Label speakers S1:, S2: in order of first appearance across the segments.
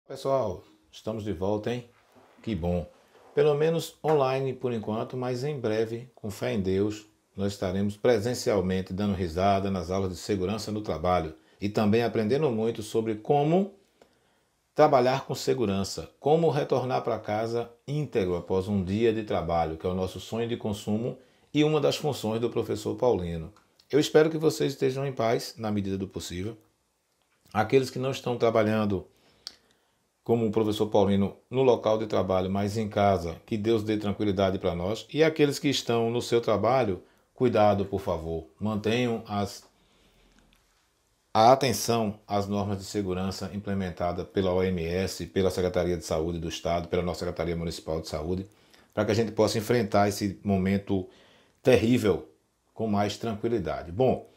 S1: Pessoal, estamos de volta, hein? Que bom. Pelo menos online por enquanto, mas em breve, com fé em Deus, nós estaremos presencialmente dando risada nas aulas de segurança no trabalho e também aprendendo muito sobre como trabalhar com segurança, como retornar para casa íntegro após um dia de trabalho, que é o nosso sonho de consumo e uma das funções do professor Paulino. Eu espero que vocês estejam em paz na medida do possível. Aqueles que não estão trabalhando como o professor Paulino no local de trabalho, mas em casa, que Deus dê tranquilidade para nós. E aqueles que estão no seu trabalho, cuidado, por favor. Mantenham a atenção às normas de segurança implementadas pela OMS, pela Secretaria de Saúde do Estado, pela nossa Secretaria Municipal de Saúde, para que a gente possa enfrentar esse momento terrível com mais tranquilidade. Bom,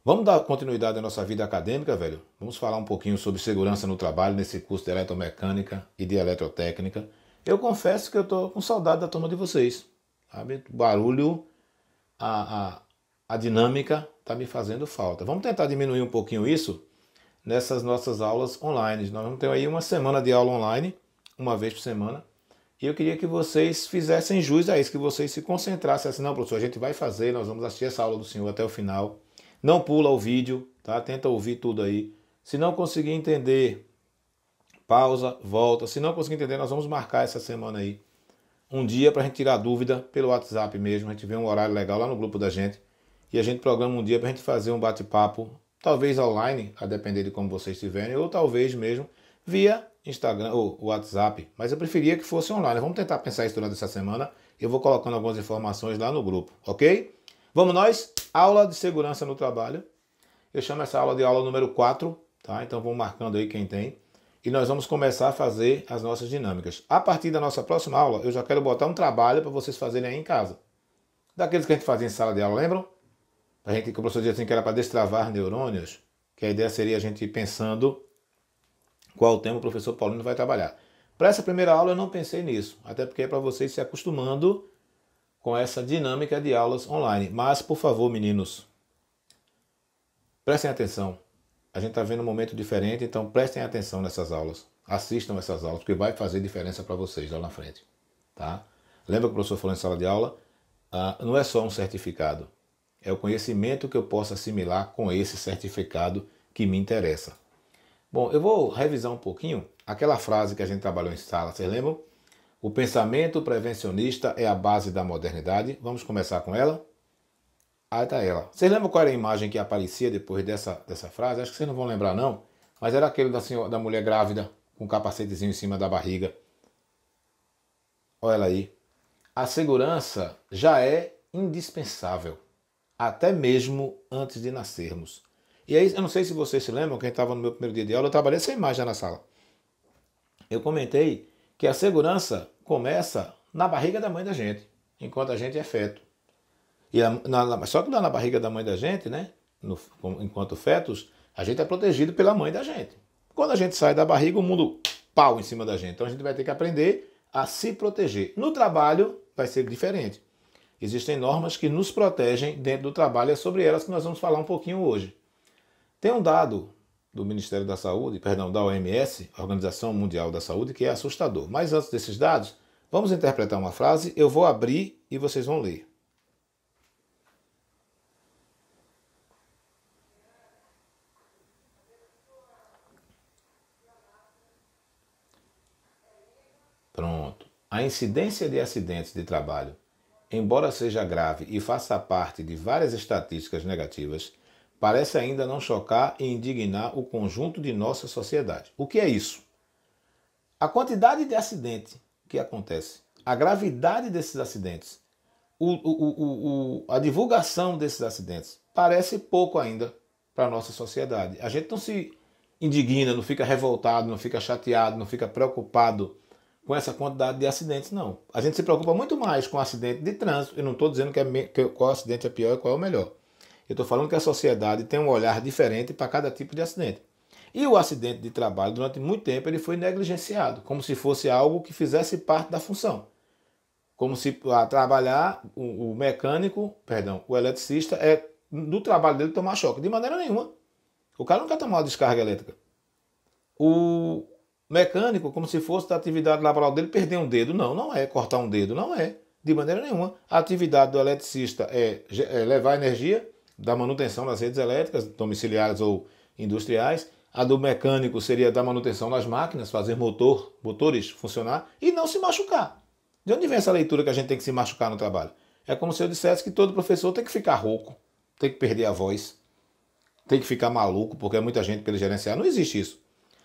S1: vamos dar continuidade à nossa vida acadêmica, velho? Vamos falar um pouquinho sobre segurança no trabalho nesse curso de eletromecânica e de eletrotécnica. Eu confesso que eu tô com saudade da turma de vocês. Sabe? O barulho, a, a, a dinâmica tá me fazendo falta. Vamos tentar diminuir um pouquinho isso nessas nossas aulas online. Nós vamos ter aí uma semana de aula online, uma vez por semana. E eu queria que vocês fizessem jus a isso, que vocês se concentrassem assim, não, professor, a gente vai fazer, nós vamos assistir essa aula do senhor até o final. Não pula o vídeo, tá? Tenta ouvir tudo aí. Se não conseguir entender, pausa, volta. Se não conseguir entender, nós vamos marcar essa semana aí um dia para a gente tirar dúvida pelo WhatsApp mesmo. A gente vê um horário legal lá no grupo da gente e a gente programa um dia para a gente fazer um bate-papo, talvez online, a depender de como vocês estiverem, ou talvez mesmo via Instagram ou WhatsApp. Mas eu preferia que fosse online. Vamos tentar pensar isso durante essa semana. Eu vou colocando algumas informações lá no grupo, ok? Vamos nós? Aula de segurança no trabalho. Eu chamo essa aula de aula número 4, tá? Então vamos marcando aí quem tem. E nós vamos começar a fazer as nossas dinâmicas. A partir da nossa próxima aula, eu já quero botar um trabalho para vocês fazerem aí em casa. Daqueles que a gente fazia em sala de aula, lembram? A gente, que o professor dizia assim que era para destravar neurônios, que a ideia seria a gente ir pensando qual tema o professor Paulino vai trabalhar. Para essa primeira aula eu não pensei nisso, até porque é para vocês se acostumando com essa dinâmica de aulas online. Mas, por favor, meninos, prestem atenção. A gente está vendo um momento diferente, então prestem atenção nessas aulas. Assistam essas aulas, porque vai fazer diferença para vocês lá na frente. Tá? Lembra que o professor falou em sala de aula? Não é só um certificado. É o conhecimento que eu posso assimilar com esse certificado que me interessa. Bom, eu vou revisar um pouquinho aquela frase que a gente trabalhou em sala. Vocês lembram? O pensamento prevencionista é a base da modernidade. Vamos começar com ela? Aí tá ela. Vocês lembram qual era a imagem que aparecia depois dessa frase? Acho que vocês não vão lembrar não. Mas era aquele da mulher grávida com um capacetezinho em cima da barriga. Olha ela aí. A segurança já é indispensável. Até mesmo antes de nascermos. E aí, eu não sei se vocês se lembram, quem estava no meu primeiro dia de aula, eu trabalhei essa imagem na sala. Eu comentei que a segurança começa na barriga da mãe da gente, enquanto a gente é feto. Só que lá na barriga da mãe da gente, né, enquanto fetos, a gente é protegido pela mãe da gente. Quando a gente sai da barriga, o mundo pau em cima da gente. Então a gente vai ter que aprender a se proteger. No trabalho vai ser diferente. Existem normas que nos protegem dentro do trabalho, é sobre elas que nós vamos falar um pouquinho hoje. Tem um dado do Ministério da Saúde, perdão, da OMS, Organização Mundial da Saúde, que é assustador. Mas antes desses dados, vamos interpretar uma frase, eu vou abrir e vocês vão ler. Pronto. A incidência de acidentes de trabalho, embora seja grave e faça parte de várias estatísticas negativas, parece ainda não chocar e indignar o conjunto de nossa sociedade. O que é isso? A quantidade de acidente que acontece, a gravidade desses acidentes, a divulgação desses acidentes, parece pouco ainda para a nossa sociedade. A gente não se indigna, não fica revoltado, não fica chateado, não fica preocupado com essa quantidade de acidentes, não. A gente se preocupa muito mais com acidente de trânsito. Eu não estou dizendo qual acidente é pior e qual é o melhor. Eu estou falando que a sociedade tem um olhar diferente para cada tipo de acidente. E o acidente de trabalho, durante muito tempo, ele foi negligenciado, como se fosse algo que fizesse parte da função. Como se trabalhar, o mecânico, perdão, o eletricista, do trabalho dele tomar choque. De maneira nenhuma. O cara não quer tomar uma descarga elétrica. mecânico como se fosse da atividade laboral dele perder um dedo. Não, não é. Cortar um dedo, não é. De maneira nenhuma. A atividade do eletricista é levar energia da manutenção das redes elétricas, domiciliares ou industriais. A do mecânico seria da manutenção das máquinas, fazer motores funcionar e não se machucar. De onde vem essa leitura que a gente tem que se machucar no trabalho? É como se eu dissesse que todo professor tem que ficar rouco, tem que perder a voz, tem que ficar maluco, porque é muita gente para ele gerenciar. Não existe isso.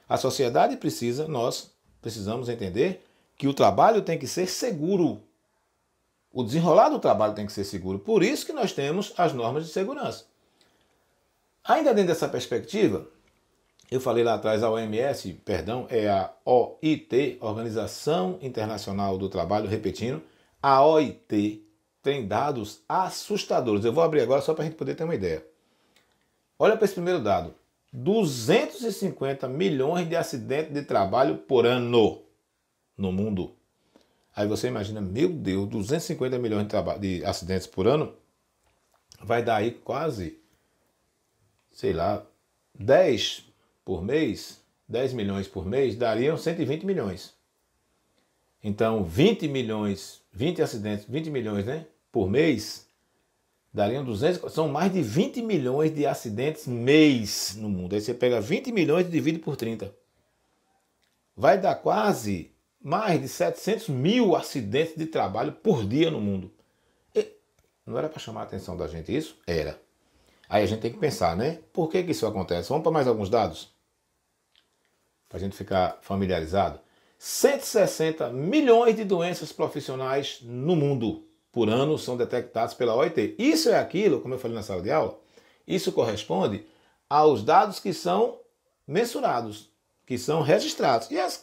S1: A sociedade precisa, nós precisamos entender que o trabalho tem que ser seguro. O desenrolar do trabalho tem que ser seguro. Por isso que nós temos as normas de segurança. Ainda dentro dessa perspectiva, eu falei lá atrás, a OMS, perdão, é a OIT, Organização Internacional do Trabalho, repetindo, a OIT tem dados assustadores. Eu vou abrir agora só para a gente poder ter uma ideia. Olha para esse primeiro dado. 250 milhões de acidentes de trabalho por ano no mundo. Aí você imagina, meu Deus, 250 milhões de acidentes por ano vai dar aí quase, sei lá, 10 por mês, 10 milhões por mês, dariam 120 milhões. Então, 20 milhões, 20 acidentes, 20 milhões, né, por mês, dariam 200, são mais de 20 milhões de acidentes mês no mundo. Aí você pega 20 milhões e divide por 30. Vai dar quase mais de 700 mil acidentes de trabalho por dia no mundo. E não era para chamar a atenção da gente isso? Era. Aí a gente tem que pensar, né? Por que isso acontece? Vamos para mais alguns dados? Para a gente ficar familiarizado. 160 milhões de doenças profissionais no mundo por ano são detectados pela OIT. Isso é aquilo, como eu falei na sala de aula, isso corresponde aos dados que são mensurados, que são registrados. E as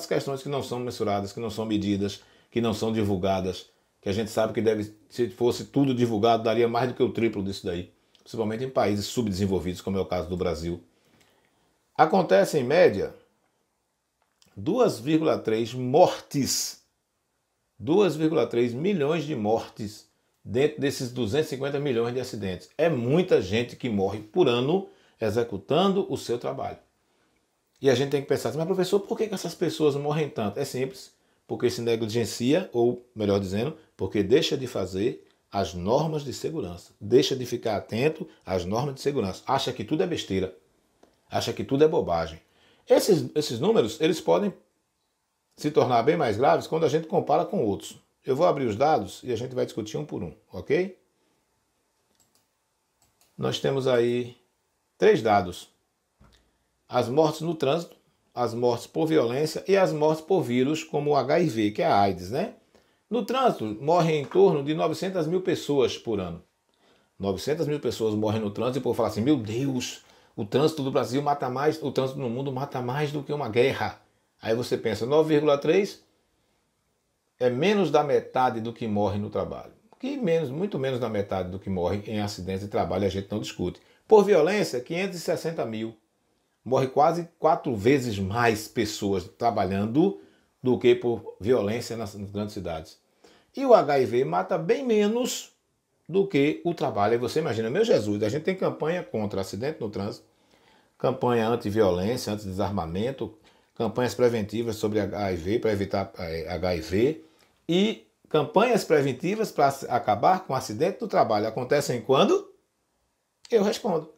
S1: questões que não são mensuradas, que não são medidas, que não são divulgadas, que a gente sabe que deve, se fosse tudo divulgado, daria mais do que o triplo disso daí, principalmente em países subdesenvolvidos, como é o caso do Brasil. Acontece, em média, 2,3 mortes, 2,3 milhões de mortes dentro desses 250 milhões de acidentes. É muita gente que morre por ano executando o seu trabalho. E a gente tem que pensar, mas professor, por que essas pessoas morrem tanto? É simples, porque se negligencia, ou melhor dizendo, porque deixa de fazer as normas de segurança. Deixa de ficar atento às normas de segurança. Acha que tudo é besteira. Acha que tudo é bobagem. Esses números, eles podem se tornar bem mais graves quando a gente compara com outros. Eu vou abrir os dados e a gente vai discutir um por um, ok? Nós temos aí 3 dados. As mortes no trânsito, as mortes por violência e as mortes por vírus, como o HIV, que é a AIDS, né? No trânsito, morrem em torno de 900 mil pessoas por ano. 900 mil pessoas morrem no trânsito e o povo fala assim, meu Deus, o trânsito do Brasil mata mais, o trânsito no mundo mata mais do que uma guerra. Aí você pensa, 9,3 é menos da metade do que morre no trabalho. Que menos, muito menos da metade do que morre em acidentes de trabalho, a gente não discute. Por violência, 560 mil. Morre quase 4 vezes mais pessoas trabalhando do que por violência nas grandes cidades. E o HIV mata bem menos do que o trabalho. Aí você imagina, meu Jesus, a gente tem campanha contra acidente no trânsito, campanha anti-violência, anti-desarmamento, campanhas preventivas sobre HIV, para evitar HIV, e campanhas preventivas para acabar com o acidente do trabalho. Acontecem quando? Eu respondo.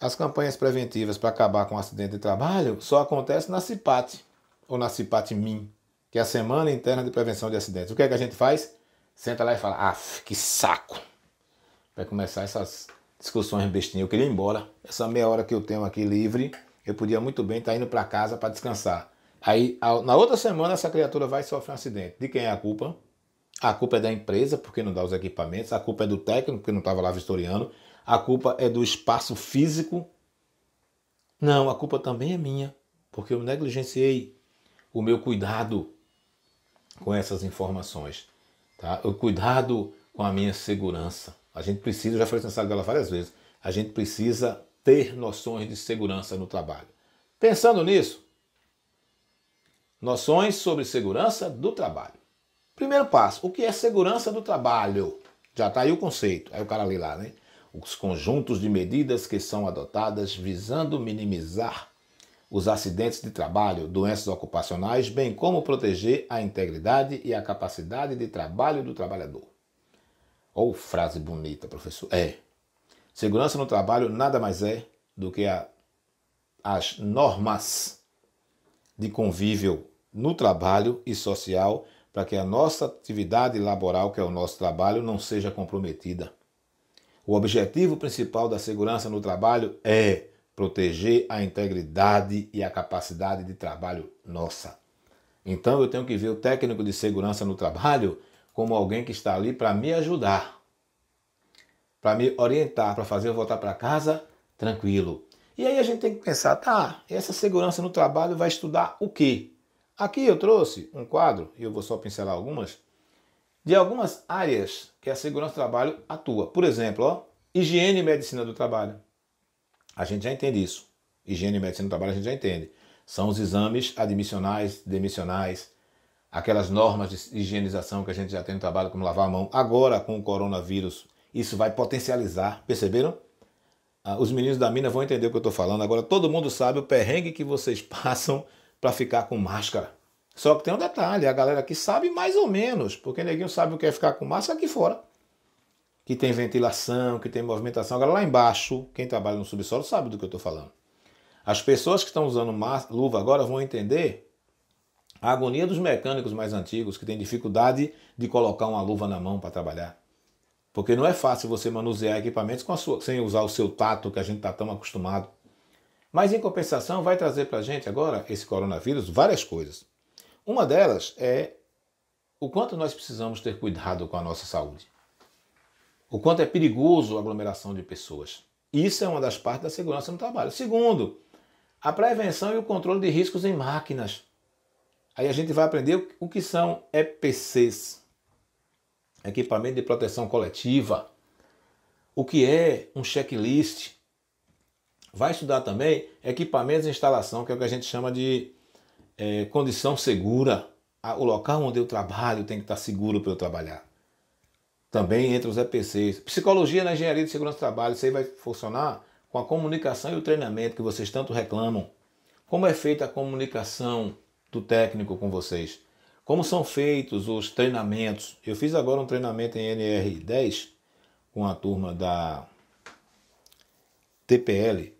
S1: As campanhas preventivas para acabar com o acidente de trabalho só acontecem na CIPAT, ou na CIPAT-MIN, que é a Semana Interna de Prevenção de Acidentes. O que é que a gente faz? Senta lá e fala, que saco! Vai começar essas discussões bestinhas. Eu queria ir embora. Essa meia hora que eu tenho aqui livre, eu podia muito bem estar indo para casa para descansar. Aí, na outra semana, essa criatura vai sofrer um acidente. De quem é a culpa? A culpa é da empresa, porque não dá os equipamentos. A culpa é do técnico, porque não estava lá vistoriando. A culpa é do espaço físico. Não, a culpa também é minha, porque eu negligenciei o meu cuidado com essas informações. Tá? O cuidado com a minha segurança. A gente precisa, já falei nessa sala dela várias vezes, a gente precisa ter noções de segurança no trabalho. Pensando nisso, noções sobre segurança do trabalho. Primeiro passo, o que é segurança do trabalho? Já está aí o conceito. Aí o cara lê lá, né? Os conjuntos de medidas que são adotadas visando minimizar os acidentes de trabalho, doenças ocupacionais, bem como proteger a integridade e a capacidade de trabalho do trabalhador. Ou frase bonita, professor. Segurança no trabalho nada mais é do que as normas de convívio no trabalho e social para que a nossa atividade laboral, que é o nosso trabalho, não seja comprometida. O objetivo principal da segurança no trabalho é proteger a integridade e a capacidade de trabalho nossa. Então eu tenho que ver o técnico de segurança no trabalho como alguém que está ali para me ajudar, para me orientar, para fazer eu voltar para casa tranquilo. E aí a gente tem que pensar, essa segurança no trabalho vai estudar o quê? Aqui eu trouxe um quadro, e eu vou só pincelar algumas, de algumas áreas que a segurança do trabalho atua. Por exemplo, higiene e medicina do trabalho. A gente já entende isso. Higiene e medicina do trabalho a gente já entende. São os exames admissionais, demissionais, aquelas normas de higienização que a gente já tem no trabalho, como lavar a mão. Agora, com o coronavírus, isso vai potencializar. Perceberam? Os meninos da mina vão entender o que eu estou falando. Agora, todo mundo sabe o perrengue que vocês passam para ficar com máscara. Só que tem um detalhe, a galera aqui sabe mais ou menos, porque neguinho sabe o que é ficar com máscara aqui fora. Que tem ventilação, que tem movimentação. Agora lá embaixo, quem trabalha no subsolo sabe do que eu estou falando. As pessoas que estão usando luva agora vão entender a agonia dos mecânicos mais antigos, que têm dificuldade de colocar uma luva na mão para trabalhar. Porque não é fácil você manusear equipamentos sem usar o seu tato, que a gente está tão acostumado. Mas em compensação vai trazer para a gente agora, esse coronavírus, várias coisas. Uma delas é o quanto nós precisamos ter cuidado com a nossa saúde. O quanto é perigoso a aglomeração de pessoas. Isso é uma das partes da segurança no trabalho. Segundo, a prevenção e o controle de riscos em máquinas. Aí a gente vai aprender o que são EPCs, equipamento de proteção coletiva, o que é um checklist. Vai estudar também equipamentos de instalação, que é o que a gente chama de condição segura. O local onde eu trabalho tem que estar seguro para eu trabalhar. Também entre os EPCs. Psicologia na engenharia de segurança do trabalho. Isso aí vai funcionar com a comunicação e o treinamento que vocês tanto reclamam. Como é feita a comunicação do técnico com vocês? Como são feitos os treinamentos? Eu fiz agora um treinamento em NR10 com a turma da TPL.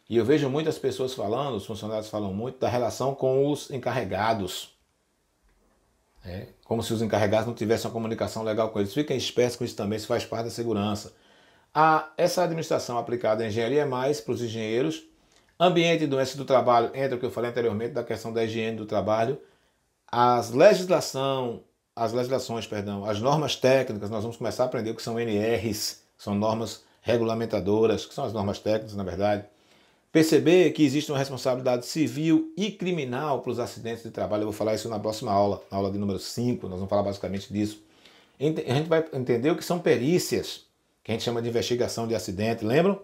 S1: E eu vejo muitas pessoas falando, os funcionários falam muito, da relação com os encarregados. Como se os encarregados não tivessem uma comunicação legal com eles. Fiquem espertos com isso também, isso faz parte da segurança. Essa administração aplicada à engenharia é mais para os engenheiros. Ambiente e doença do trabalho, entra o que eu falei anteriormente, da questão da higiene do trabalho. As normas técnicas, nós vamos começar a aprender o que são NRs, que são normas regulamentadoras, que são as normas técnicas, na verdade. Perceber que existe uma responsabilidade civil e criminal para os acidentes de trabalho. Eu vou falar isso na próxima aula, na aula de número 5, nós vamos falar basicamente disso. A gente vai entender o que são perícias, que a gente chama de investigação de acidente, lembram?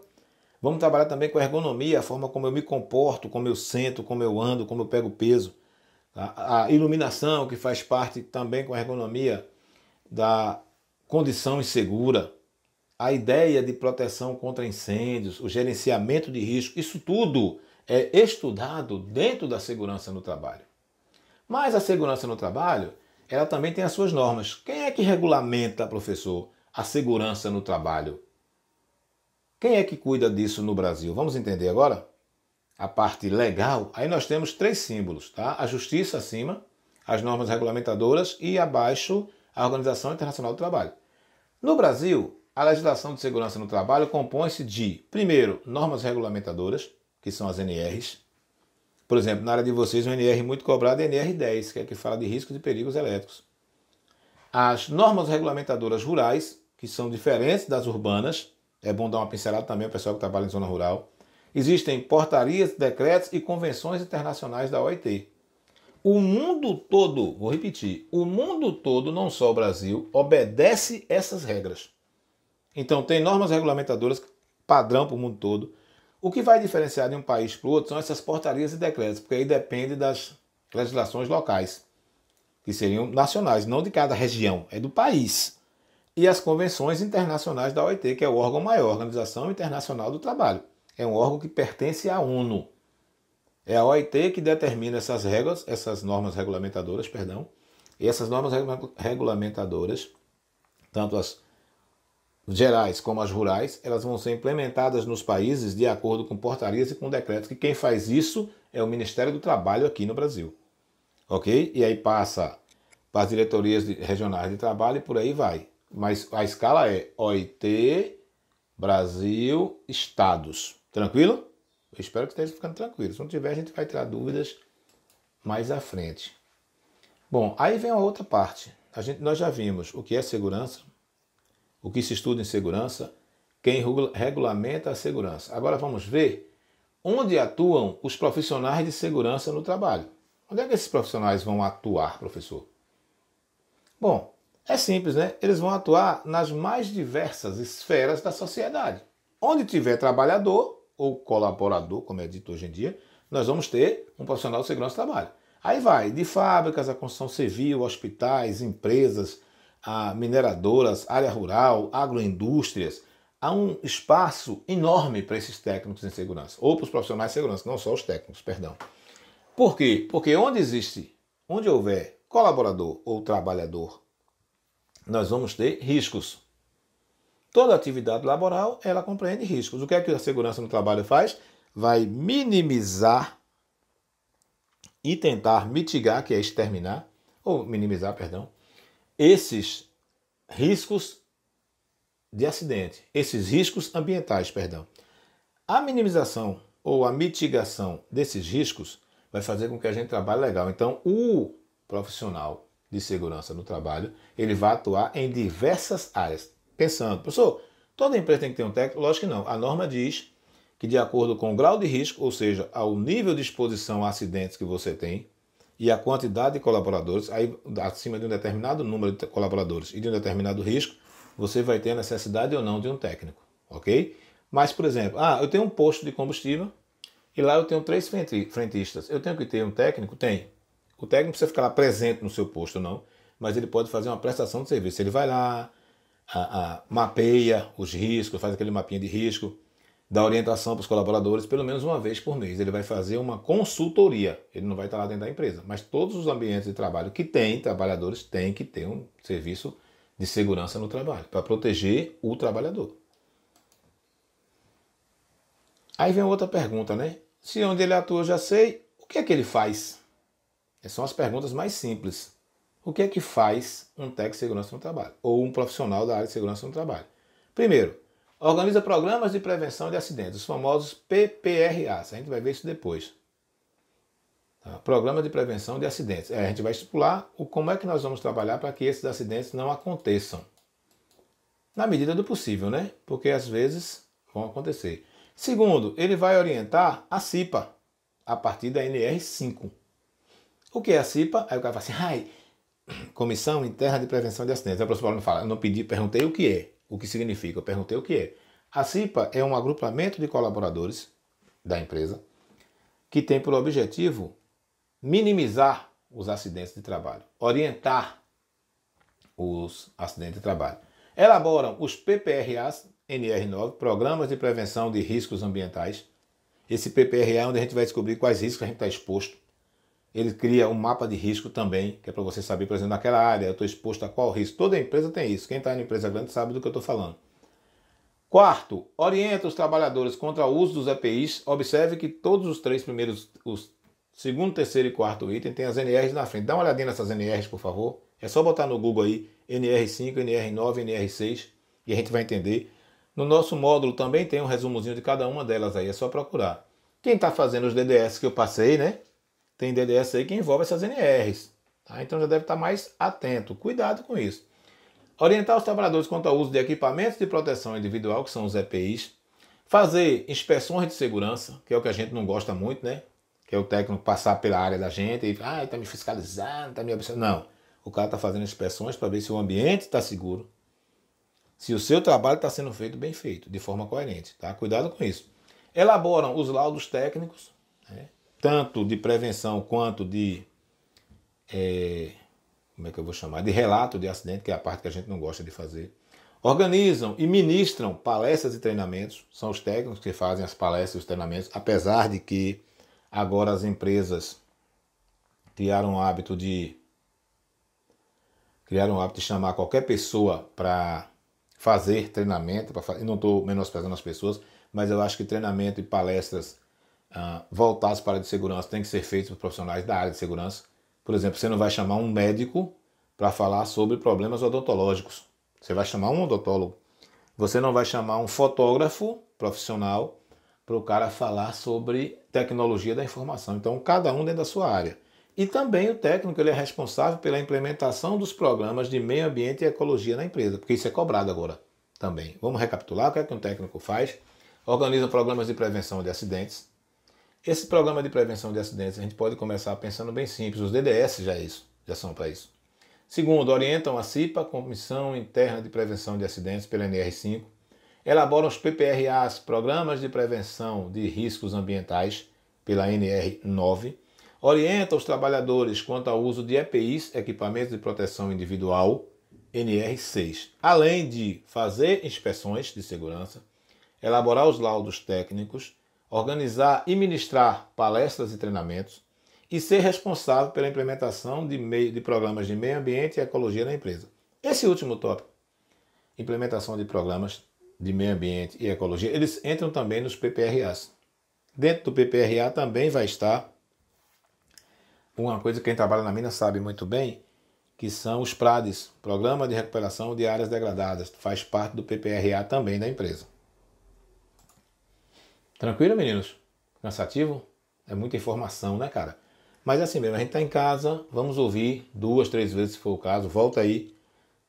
S1: Vamos trabalhar também com a ergonomia, a forma como eu me comporto, como eu sento, como eu ando, como eu pego peso. A iluminação, que faz parte também com a ergonomia da condição insegura. A ideia de proteção contra incêndios, o gerenciamento de risco, isso tudo é estudado dentro da segurança no trabalho. Mas a segurança no trabalho, ela também tem as suas normas. Quem é que regulamenta, professor, a segurança no trabalho? Quem é que cuida disso no Brasil? Vamos entender agora? A parte legal, aí nós temos 3 símbolos, tá? A justiça acima, as normas regulamentadoras e abaixo a Organização Internacional do Trabalho. No Brasil, a legislação de segurança no trabalho compõe-se de, primeiro, normas regulamentadoras, que são as NRs. Por exemplo, na área de vocês, um NR muito cobrado é NR10, que é que fala de riscos e perigos elétricos. As normas regulamentadoras rurais, que são diferentes das urbanas, é bom dar uma pincelada também ao pessoal que trabalha em zona rural. Existem portarias, decretos e convenções internacionais da OIT. O mundo todo, vou repetir, o mundo todo, não só o Brasil, obedece essas regras. Então tem normas regulamentadoras padrão para o mundo todo. O que vai diferenciar de um país para o outro são essas portarias e decretos, porque aí depende das legislações locais, que seriam nacionais, não de cada região, é do país. E as convenções internacionais da OIT, que é o órgão maior, Organização Internacional do Trabalho. É um órgão que pertence à ONU. É a OIT que determina essas regras, essas normas regulamentadoras, perdão. E essas normas regulamentadoras, tanto as gerais como as rurais, elas vão ser implementadas nos países de acordo com portarias e com decretos, que quem faz isso é o Ministério do Trabalho aqui no Brasil. Ok? E aí passa para as diretorias regionais de trabalho e por aí vai. Mas a escala é OIT, Brasil, Estados. Tranquilo? Eu espero que esteja ficando tranquilo. Se não tiver, a gente vai tirar dúvidas mais à frente. Bom, aí vem a outra parte. Nós já vimos o que é segurança, o que se estuda em segurança, quem regulamenta a segurança. Agora vamos ver onde atuam os profissionais de segurança no trabalho. Onde é que esses profissionais vão atuar, professor? Bom, é simples, né? Eles vão atuar nas mais diversas esferas da sociedade. Onde tiver trabalhador ou colaborador, como é dito hoje em dia, nós vamos ter um profissional de segurança do trabalho. Aí vai de fábricas, a construção civil, hospitais, empresas, mineradoras, área rural, agroindústrias. Há um espaço enorme para esses técnicos em segurança, ou para os profissionais de segurança, não só os técnicos, perdão. Por quê? Porque onde houver colaborador ou trabalhador, nós vamos ter riscos. Toda atividade laboral, ela compreende riscos. O que é que a segurança no trabalho faz? Vai minimizar e tentar mitigar, que é exterminar, ou minimizar, perdão, esses riscos de acidente, esses riscos ambientais, perdão. A minimização ou a mitigação desses riscos vai fazer com que a gente trabalhe legal. Então, o profissional de segurança no trabalho, ele vai atuar em diversas áreas. Pensando, professor, toda empresa tem que ter um técnico? Lógico que não. A norma diz que de acordo com o grau de risco, ou seja, ao nível de exposição a acidentes que você tem e a quantidade de colaboradores, aí acima de um determinado número de colaboradores e de um determinado risco, você vai ter a necessidade ou não de um técnico, ok? Mas, por exemplo, eu tenho um posto de combustível e lá eu tenho 3 frentistas. Eu tenho que ter um técnico? Tem. O técnico precisa ficar lá presente no seu posto, não, mas ele pode fazer uma prestação de serviço. Ele vai lá, mapeia os riscos, faz aquele mapinha de risco, dá orientação para os colaboradores pelo menos uma vez por mês. Ele vai fazer uma consultoria. Ele não vai estar lá dentro da empresa, mas todos os ambientes de trabalho que têm trabalhadores têm que ter um serviço de segurança no trabalho, para proteger o trabalhador. Aí vem outra pergunta, né? Se onde ele atua eu já sei, o que é que ele faz? Essas são as perguntas mais simples. O que é que faz um técnico de segurança no trabalho? Ou um profissional da área de segurança no trabalho? Primeiro, organiza programas de prevenção de acidentes, os famosos PPRAs. A gente vai ver isso depois. Tá? Programa de prevenção de acidentes. A gente vai estipular como é que nós vamos trabalhar para que esses acidentes não aconteçam. Na medida do possível, né? Porque às vezes vão acontecer. Segundo, ele vai orientar a CIPA a partir da NR5. O que é a CIPA? Aí o cara fala assim, Comissão Interna de Prevenção de Acidentes. Aí o professor não fala, eu não pedi, perguntei o que é, o que significa, eu perguntei o que é. A CIPA é um agrupamento de colaboradores da empresa que tem por objetivo minimizar os acidentes de trabalho, orientar os acidentes de trabalho. Elaboram os PPRAs, NR9, Programas de Prevenção de Riscos Ambientais. Esse PPRA é onde a gente vai descobrir quais riscos a gente está exposto. Ele cria um mapa de risco também, que é para você saber, por exemplo, naquela área eu estou exposto a qual risco. Toda empresa tem isso. Quem está em empresa grande sabe do que eu estou falando. Quarto, orienta os trabalhadores contra o uso dos EPIs. Observe que todos os 3 primeiros, os segundo, terceiro e quarto item, tem as NRs na frente. Dá uma olhadinha nessas NRs, por favor. É só botar no Google aí, NR5, NR9, NR6, e a gente vai entender. No nosso módulo também tem um resumozinho de cada uma delas aí, é só procurar. Quem está fazendo os DDS que eu passei, né? Tem DDS aí que envolve essas NRs. Tá? Então já deve estar mais atento. Cuidado com isso. Orientar os trabalhadores quanto ao uso de equipamentos de proteção individual, que são os EPIs. Fazer inspeções de segurança, que é o que a gente não gosta muito, né? Que é o técnico passar pela área da gente e está me fiscalizando, está me observando. Não. O cara está fazendo inspeções para ver se o ambiente está seguro. Se o seu trabalho está sendo feito bem feito, de forma coerente. Tá? Cuidado com isso. Elaboram os laudos técnicos, né? Tanto de prevenção quanto de, como é que eu vou chamar? De relato de acidente, que é a parte que a gente não gosta de fazer. Organizam e ministram palestras e treinamentos. São os técnicos que fazem as palestras e os treinamentos, apesar de que Agora as empresas criaram o hábito de chamar qualquer pessoa para fazer treinamento. E não estou menosprezando as pessoas, mas eu acho que treinamento e palestras voltadas para a área de segurança têm que ser feitos por profissionais da área de segurança. Por exemplo, você não vai chamar um médico para falar sobre problemas odontológicos. Você vai chamar um odontólogo. Você não vai chamar um fotógrafo profissional para o cara falar sobre tecnologia da informação. Então, cada um dentro da sua área. E também o técnico ele é responsável pela implementação dos programas de meio ambiente e ecologia na empresa, porque isso é cobrado agora também. Vamos recapitular o que é que um técnico faz? Organiza programas de prevenção de acidentes. Esse programa de prevenção de acidentes a gente pode começar pensando bem simples. Os DDS já são para isso. Segundo, orientam a CIPA, Comissão Interna de Prevenção de Acidentes, pela NR5. Elaboram os PPRAs, Programas de Prevenção de Riscos Ambientais, pela NR9. Orienta os trabalhadores quanto ao uso de EPIs, Equipamentos de Proteção Individual, NR6. Além de fazer inspeções de segurança, elaborar os laudos técnicos, organizar e ministrar palestras e treinamentos e ser responsável pela implementação de programas de meio ambiente e ecologia na empresa. Esse último tópico, implementação de programas de meio ambiente e ecologia, eles entram também nos PPRAs. Dentro do PPRA também vai estar uma coisa que quem trabalha na mina sabe muito bem, que são os PRADs, Programa de Recuperação de Áreas Degradadas, faz parte do PPRA também da empresa. Tranquilo, meninos? Cansativo? É muita informação, né, cara? Mas é assim mesmo, a gente está em casa, vamos ouvir 2, 3 vezes se for o caso, volta aí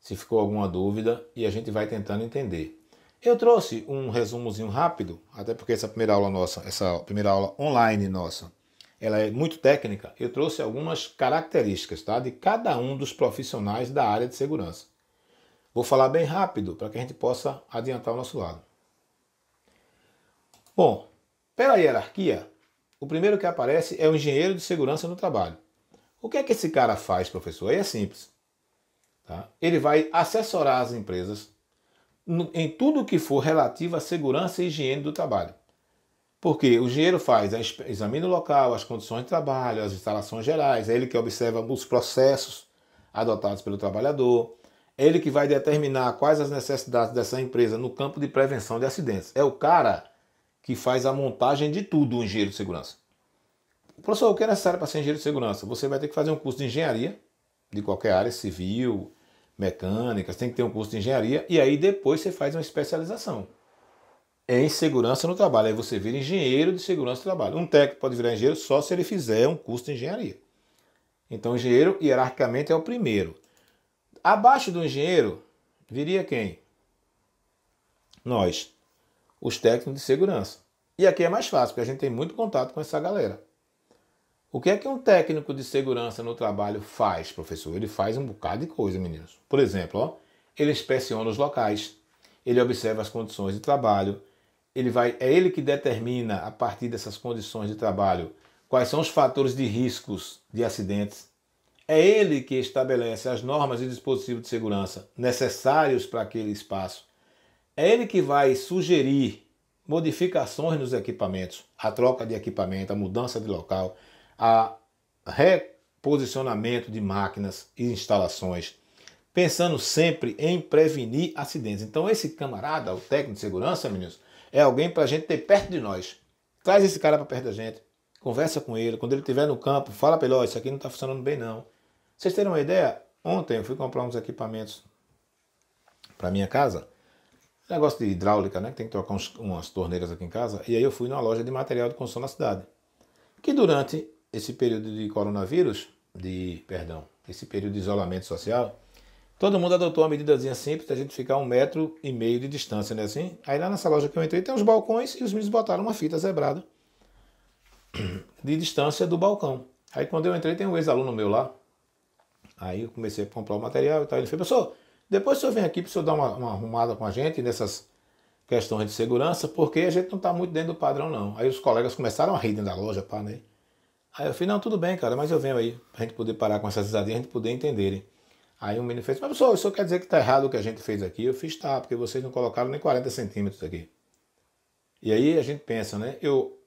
S1: se ficou alguma dúvida e a gente vai tentando entender. Eu trouxe um resumozinho rápido, até porque essa primeira aula online nossa, ela é muito técnica. Eu trouxe algumas características, tá, de cada um dos profissionais da área de segurança. Vou falar bem rápido para que a gente possa adiantar o nosso lado. Bom, pela hierarquia, o primeiro que aparece é o engenheiro de segurança no trabalho. O que é que esse cara faz, professor? Aí é simples. Tá? Ele vai assessorar as empresas em tudo que for relativo à segurança e higiene do trabalho. Porque o engenheiro examina o local, as condições de trabalho, as instalações gerais, é ele que observa os processos adotados pelo trabalhador, é ele que vai determinar quais as necessidades dessa empresa no campo de prevenção de acidentes. É o cara que faz a montagem de tudo, o engenheiro de segurança. Professor, o que é necessário para ser engenheiro de segurança? Você vai ter que fazer um curso de engenharia, de qualquer área, civil, mecânica, você tem que ter um curso de engenharia, e aí depois você faz uma especialização em segurança no trabalho. Aí você vira engenheiro de segurança no trabalho. Um técnico pode virar engenheiro só se ele fizer um curso de engenharia. Então o engenheiro, hierarquicamente, é o primeiro. Abaixo do engenheiro, viria quem? Nós, os técnicos de segurança. E aqui é mais fácil, porque a gente tem muito contato com essa galera. O que é que um técnico de segurança no trabalho faz, professor? Ele faz um bocado de coisa, meninos. Por exemplo, ó, ele inspeciona os locais, ele observa as condições de trabalho, é ele que determina, a partir dessas condições de trabalho, quais são os fatores de riscos de acidentes. É ele que estabelece as normas e dispositivos de segurança necessários para aquele espaço. É ele que vai sugerir modificações nos equipamentos, a troca de equipamento, a mudança de local, a reposicionamento de máquinas e instalações, pensando sempre em prevenir acidentes. Então esse camarada, o técnico de segurança, meninos, é alguém para a gente ter perto de nós. Traz esse cara para perto da gente, conversa com ele, quando ele estiver no campo, fala para ele, ó, isso aqui não está funcionando bem não. Vocês terem uma ideia, ontem eu fui comprar uns equipamentos para minha casa, negócio de hidráulica, né? Tem que trocar umas torneiras aqui em casa. E aí eu fui numa loja de material de construção na cidade. Que durante esse período de coronavírus, esse período de isolamento social, todo mundo adotou uma medidazinha simples da gente ficar 1,5 metro de distância, né? Assim. Aí lá nessa loja que eu entrei tem uns balcões e os meninos botaram uma fita zebrada de distância do balcão. Aí quando eu entrei tem um ex-aluno meu lá. Aí eu comecei a comprar o material e tal. Ele falou, professor, depois o senhor vem aqui para o senhor dar uma arrumada com a gente nessas questões de segurança, porque a gente não está muito dentro do padrão, não. Aí os colegas começaram a rir dentro da loja, pá, né? Aí eu falei, não, tudo bem, cara, mas eu venho aí, pra gente poder parar com essas risadinhas, a gente poder entenderem. Aí o menino fez, mas professor, o senhor quer dizer que tá errado o que a gente fez aqui? Eu fiz, tá, porque vocês não colocaram nem 40 centímetros aqui. E aí a gente pensa, né? Eu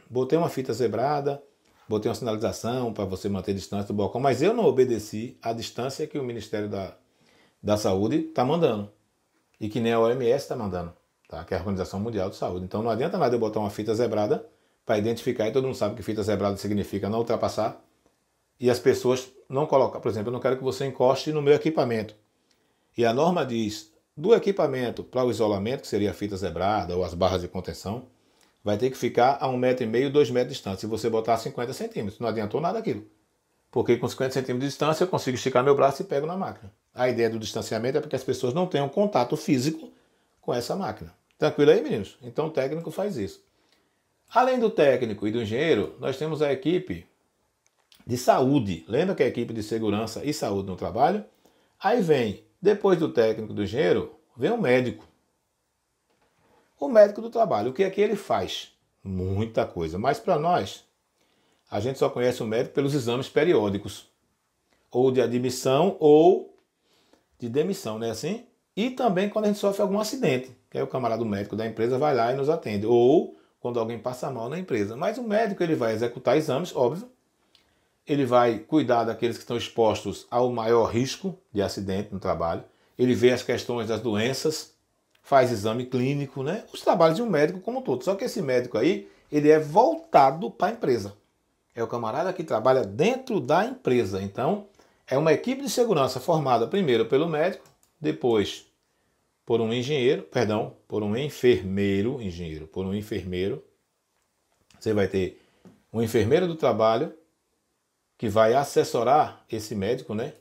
S1: botei uma fita zebrada, botei uma sinalização para você manter distância do balcão, mas eu não obedeci a distância que o Ministério da Saúde está mandando e que nem a OMS está mandando, tá? Que é a Organização Mundial de Saúde. Então não adianta nada eu botar uma fita zebrada para identificar, e todo mundo sabe que fita zebrada significa não ultrapassar, e as pessoas não colocam, por exemplo, eu não quero que você encoste no meu equipamento. E a norma diz, do equipamento para o isolamento, que seria a fita zebrada ou as barras de contenção, vai ter que ficar a 1,5 m, 2 metros de distância. Se você botar 50 centímetros, não adiantou nada aquilo. Porque com 50 centímetros de distância eu consigo esticar meu braço e pego na máquina. A ideia do distanciamento é para que as pessoas não tenham contato físico com essa máquina. Tranquilo aí, meninos? Então o técnico faz isso. Além do técnico e do engenheiro, nós temos a equipe de saúde. Lembra que é a equipe de segurança e saúde no trabalho? Aí vem, depois do técnico e do engenheiro, vem o médico. O médico do trabalho, o que é que ele faz? Muita coisa. Mas para nós, a gente só conhece o médico pelos exames periódicos. Ou de admissão ou de demissão, não é assim? E também quando a gente sofre algum acidente, que aí o camarada médico da empresa vai lá e nos atende. Ou quando alguém passa mal na empresa. Mas o médico ele vai executar exames, óbvio. Ele vai cuidar daqueles que estão expostos ao maior risco de acidente no trabalho. Ele vê as questões das doenças, faz exame clínico, né? Os trabalhos de um médico como um todo. Só que esse médico aí, ele é voltado para a empresa. É o camarada que trabalha dentro da empresa. Então, é uma equipe de segurança formada primeiro pelo médico, depois por um engenheiro, por um enfermeiro, por um enfermeiro. Você vai ter um enfermeiro do trabalho que vai assessorar esse médico, né?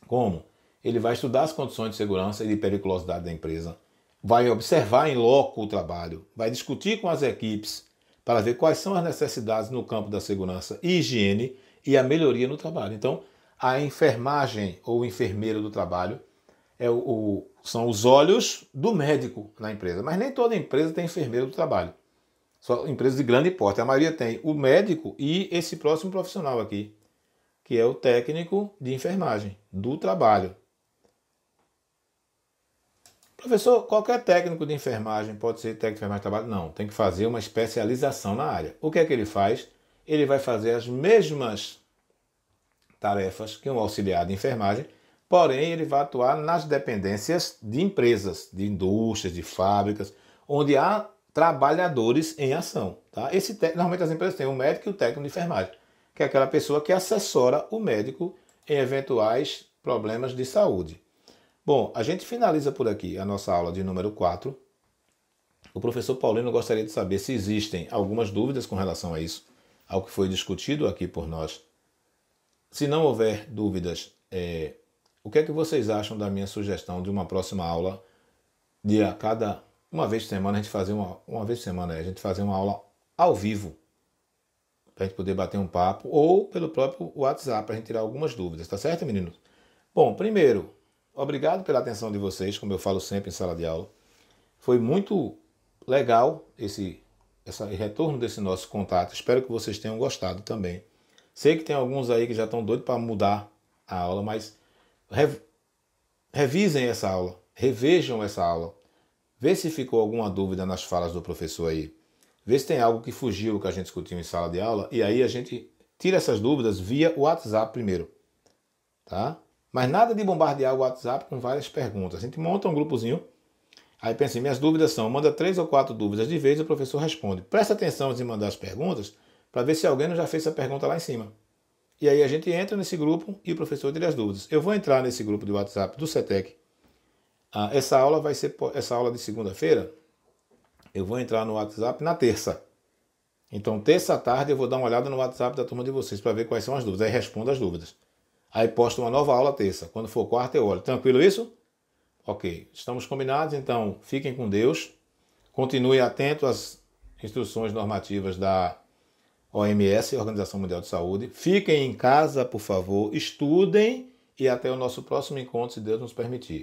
S1: Como? Ele vai estudar as condições de segurança e de periculosidade da empresa, vai observar em loco o trabalho, vai discutir com as equipes para ver quais são as necessidades no campo da segurança e higiene e a melhoria no trabalho. Então, a enfermagem ou o enfermeiro do trabalho são os olhos do médico na empresa. Mas nem toda empresa tem enfermeiro do trabalho. Só empresas de grande porte. A maioria tem o médico e esse próximo profissional aqui, que é o técnico de enfermagem do trabalho. Professor, qualquer técnico de enfermagem pode ser técnico de enfermagem de trabalho? Não, tem que fazer uma especialização na área. O que é que ele faz? Ele vai fazer as mesmas tarefas que um auxiliar de enfermagem, porém ele vai atuar nas dependências de empresas, de indústrias, de fábricas, onde há trabalhadores em ação. Tá? Normalmente as empresas têm o médico e o técnico de enfermagem, que é aquela pessoa que assessora o médico em eventuais problemas de saúde. Bom, a gente finaliza por aqui a nossa aula de número 4. O professor Paulino gostaria de saber se existem algumas dúvidas com relação a isso, ao que foi discutido aqui por nós. Se não houver dúvidas, o que é que vocês acham da minha sugestão de uma próxima aula de a cada uma vez por semana a gente fazer uma vez por semana, a gente fazer uma aula ao vivo para a gente poder bater um papo ou pelo próprio WhatsApp para a gente tirar algumas dúvidas, tá certo, meninos? Bom, primeiro, obrigado pela atenção de vocês, como eu falo sempre em sala de aula. Foi muito legal esse retorno desse nosso contato. Espero que vocês tenham gostado também. Sei que tem alguns aí que já estão doidos para mudar a aula, mas revisem essa aula, revejam essa aula. Vê se ficou alguma dúvida nas falas do professor aí. Vê se tem algo que fugiu do que a gente discutiu em sala de aula e aí a gente tira essas dúvidas via WhatsApp primeiro. Tá? Mas nada de bombardear o WhatsApp com várias perguntas. A gente monta um grupozinho, aí pensa, minhas dúvidas são, manda 3 ou 4 dúvidas de vez e o professor responde. Presta atenção em mandar as perguntas para ver se alguém não já fez essa pergunta lá em cima. E aí a gente entra nesse grupo e o professor tira as dúvidas. Eu vou entrar nesse grupo de WhatsApp do CETEC. Essa aula vai ser essa aula de segunda-feira. Eu vou entrar no WhatsApp na terça. Então, terça à tarde eu vou dar uma olhada no WhatsApp da turma de vocês para ver quais são as dúvidas. Aí respondo as dúvidas. Aí posto uma nova aula terça. Quando for quarta eu olho. Tranquilo isso? Ok. Estamos combinados, então fiquem com Deus. Continue atento às instruções normativas da OMS, Organização Mundial de Saúde. Fiquem em casa, por favor. Estudem e até o nosso próximo encontro, se Deus nos permitir.